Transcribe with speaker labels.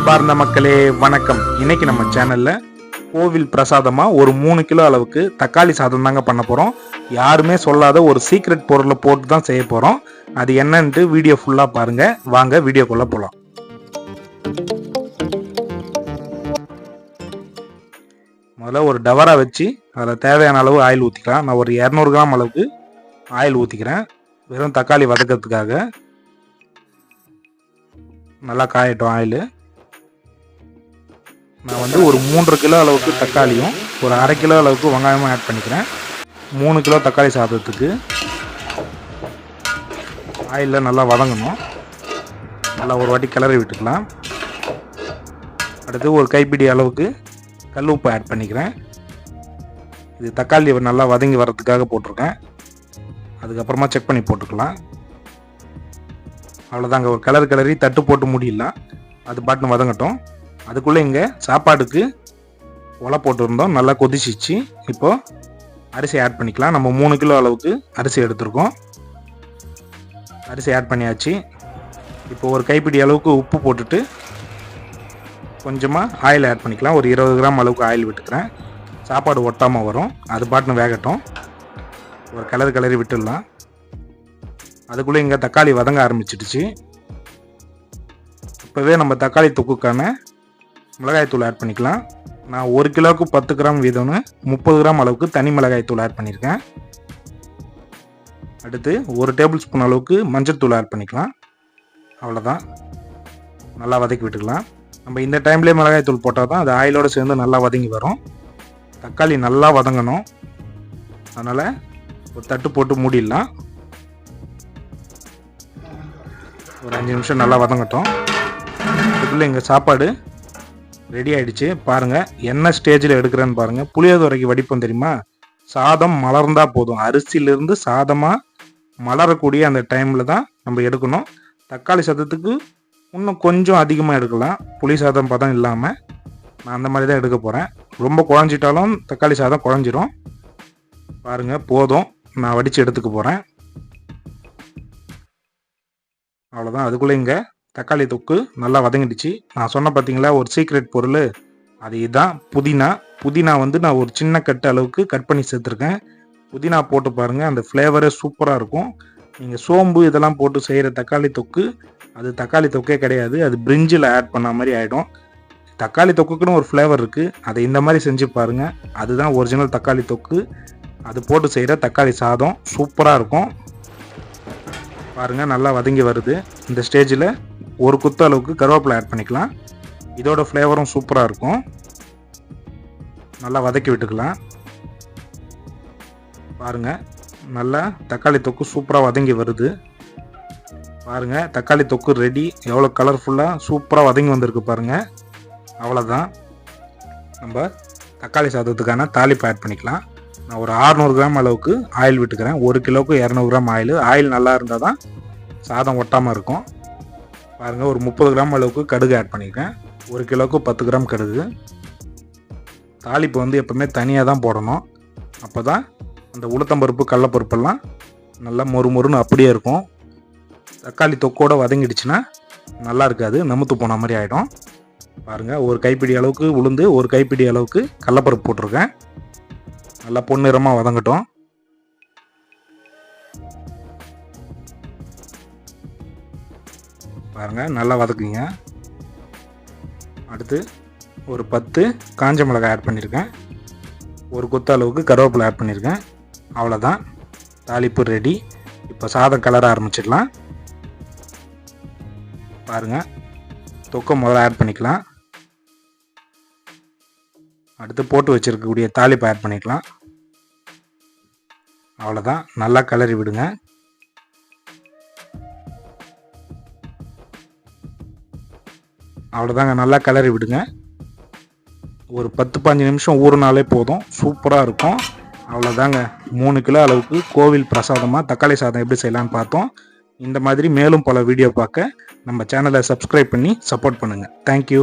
Speaker 1: அன்பார்ந்த மக்களே வணக்கம். இன்னைக்கு நம்ம சேனல்ல கோவில் பிரசாதமா ஒரு 3 கிலோ அளவுக்கு தக்காளி சாதம் தாங்க பண்ண போறோம். யாருமே சொல்லாத ஒரு சீக்ரெட் பொருளை போட்டு தான் செய்ய போறோம். அது என்னன்ட்டு வீடியோ ஃபுல்லா பாருங்க. வாங்க வீடியோக்குள்ள போலாம். முதல்ல ஒரு டவரா வச்சு அதில் தேவையான அளவு ஆயில் ஊற்றிக்கலாம். நான் ஒரு 200 கிராம் அளவுக்கு ஆயில் ஊற்றிக்கிறேன். வெறும் தக்காளி வதக்கிறதுக்காக. நல்லா காயட்டும் ஆயில். நான் வந்து ஒரு 3 கிலோ அளவுக்கு தக்காளியும் ஒரு 1/2 கிலோ அளவுக்கு வெங்காயமும் ஆட் பண்ணிக்கிறேன். 3 கிலோ தக்காளி சாதத்துக்கு ஆயிலில் நல்லா வதங்கணும். நல்லா ஒரு வாட்டி கிளறி விட்டுக்கலாம். அடுத்து ஒரு கைப்பிடி அளவுக்கு கல் உப்பு ஆட் பண்ணிக்கிறேன். இது தக்காளி நல்லா வதங்கி வர்றதுக்காக போட்டிருக்கேன். அதுக்கப்புறமா செக் பண்ணி போட்டுக்கலாம். அவ்வளோதாங்க. ஒரு கிளறி தட்டு போட்டு முடியலாம். அது பாட்டுன்னு வதங்கட்டும். அதுக்குள்ளே இங்கே சாப்பாடுக்கு ஒலை போட்டுருந்தோம். நல்லா கொதிச்சிச்சு. இப்போது அரிசி ஆட் பண்ணிக்கலாம். நம்ம 3 கிலோ அளவுக்கு அரிசி எடுத்துருக்கோம். அரிசி ஆட் பண்ணியாச்சு. இப்போ ஒரு கைப்பிடி அளவுக்கு உப்பு போட்டுட்டு கொஞ்சமாக ஆயில் ஆட் பண்ணிக்கலாம். ஒரு 20 கிராம் அளவுக்கு ஆயில் விட்டுக்கிறேன். சாப்பாடு ஒட்டாமல் வரும். அது பாட்டுன்னு வேகட்டும். ஒரு கிளறி விட்டுடலாம். அதுக்குள்ளே இங்கே தக்காளி வதங்க ஆரம்பிச்சிடுச்சு. இப்போவே நம்ம தக்காளி தொக்குக்கான மிளகாய்த்தூள் ஆட் பண்ணிக்கலாம். நான் 1 கிலோவுக்கு 10 கிராம் வீதம்னு 30 கிராம் அளவுக்கு தனி மிளகாய்த்தூள் ஆட் பண்ணியிருக்கேன். அடுத்து 1 டேபிள் ஸ்பூன் அளவுக்கு மஞ்சள் தூள் ஆட் பண்ணிக்கலாம். அவ்வளோதான். நல்லா வதக்கி விட்டுக்கலாம். நம்ம இந்த டைம்லேயே மிளகாய்த்தூள் போட்டால் தான் அது ஆயிலோடு சேர்ந்து நல்லா வதங்கி வரும். தக்காளி நல்லா வதங்கணும். அதனால் ஒரு தட்டு போட்டு மூடிடலாம். ஒரு 5 நிமிஷம் நல்லா வதங்கட்டும். அதுக்குள்ளே எங்கள் சாப்பாடு ரெடி ஆகிடுச்சு. பாருங்கள் என்ன ஸ்டேஜில் எடுக்கிறேன்னு பாருங்கள். புளியோதரைக்கு வடிப்போம் தெரியுமா? சாதம் மலர்ந்தால் போதும். அரிசியிலிருந்து சாதமாக மலரக்கூடிய அந்த டைமில் தான் நம்ம எடுக்கணும். தக்காளி சாதத்துக்கு இன்னும் கொஞ்சம் அதிகமாக எடுக்கலாம். புளி சாதம் பதம் இல்லாமல் நான் அந்த மாதிரி தான் எடுக்க போகிறேன். ரொம்ப குழஞ்சிட்டாலும் தக்காளி சாதம் குழஞ்சிரும். பாருங்கள் போதும். நான் வடித்து எடுத்துக்க போகிறேன். அவ்வளோதான். அதுக்குள்ளே இங்கே தக்காளி தொக்கு நல்லா வதங்கிடுச்சு. நான் சொன்ன பார்த்தீங்களா ஒரு சீக்ரெட் பொருள், அது இதுதான். புதினா வந்து நான் ஒரு சின்ன கட்டு அளவுக்கு கட் பண்ணி சேர்த்துருக்கேன். புதினா போட்டு பாருங்கள். அந்த ஃப்ளேவரே சூப்பராக இருக்கும். நீங்கள் சோம்பு இதெல்லாம் போட்டு செய்கிற தக்காளி தொக்கு அது தக்காளி தொக்கே கிடையாது. அது பிரிஞ்சில் ஆட் பண்ண மாதிரி ஆகிடும். தக்காளி தொக்குக்குன்னு ஒரு ஃப்ளேவர் இருக்குது. அதை இந்த மாதிரி செஞ்சு பாருங்கள். அதுதான் ஒரிஜினல் தக்காளி தொக்கு. அது போட்டு செய்கிற தக்காளி சாதம் சூப்பராக இருக்கும். பாருங்கள் நல்லா வதங்கி வருது. இந்த ஸ்டேஜில் ஒரு குத்து அளவுக்கு கருவேப்பிலை ஆட் பண்ணிக்கலாம். இதோட ஃப்ளேவரும் சூப்பராக இருக்கும். நல்லா வதக்கி விட்டுக்கலாம். பாருங்கள் நல்லா தக்காளி தொக்கு சூப்பராக வதங்கி வருது. பாருங்கள் தக்காளி தொக்கு ரெடி. எவ்வளோ கலர்ஃபுல்லாக சூப்பராக வதங்கி வந்திருக்கு பாருங்கள். அவ்வளோதான். நம்ம தக்காளி சாதத்துக்கான தாளிப்பு ஆட் பண்ணிக்கலாம். நான் ஒரு 600 கிராம் அளவுக்கு ஆயில் விட்டுக்கிறேன். 1 கிலோவுக்கு 200 கிராம் ஆயில் நல்லா இருந்தால் தான் சாதம் ஒட்டாமல் இருக்கும். பாருங்கள் ஒரு 30 கிராம் அளவுக்கு கடுகு ஆட் பண்ணியிருக்கேன். 1 கிலோவுக்கு 10 கிராம் கடுகு. தாளிப்பு வந்து எப்போவுமே தனியாக தான் போடணும். அப்போ தான் அந்த உளுத்தம்பருப்பு கடலப்பருப்பெல்லாம் நல்லா மொறுன்னு அப்படியே இருக்கும். தக்காளி தொக்கோடு வதங்கிடுச்சுன்னா நல்லா இருக்காது. நமுத்து போன மாதிரி ஆகிடும். பாருங்கள் ஒரு கைப்பிடி அளவுக்கு உளுந்து, ஒரு கைப்பிடி அளவுக்கு கடலப்பருப்பு போட்டிருக்கேன். நல்லா பொன்னிறமாக வதங்கட்டும். பாருங்கள் நல்லா வதக்குங்க. அடுத்து ஒரு 10 காஞ்ச மிளகாய் ஆட் பண்ணியிருக்கேன். ஒரு கொத்து அளவுக்கு கருவேப்பிலை ஆட் பண்ணியிருக்கேன். அவ்வளோதான். தாளிப்பு ரெடி. இப்போ சாதம் கலர ஆரம்பிச்சிடலாம். பாருங்கள் தொக்கை முதல்ல ஆட் பண்ணிக்கலாம். அடுத்து போட்டு வச்சுருக்கக்கூடிய தாளிப்பை ஆட் பண்ணிக்கலாம். அவ்வளோதான். நல்லா கிளறி விடுங்க. அவ்வளோதாங்க. நல்லா கிளறி விடுங்க. ஒரு 10-15 நிமிஷம் ஊறினாலே போதும். சூப்பராக இருக்கும். அவ்வளோதாங்க. 3 கிலோ அளவுக்கு கோவில் பிரசாதமாக தக்காளி சாதம் எப்படி செய்யலான்னு பார்த்தோம். இந்த மாதிரி மேலும் பல வீடியோ பார்க்க நம்ம சேனலை சப்ஸ்கிரைப் பண்ணி சப்போர்ட் பண்ணுங்கள். தேங்க்யூ.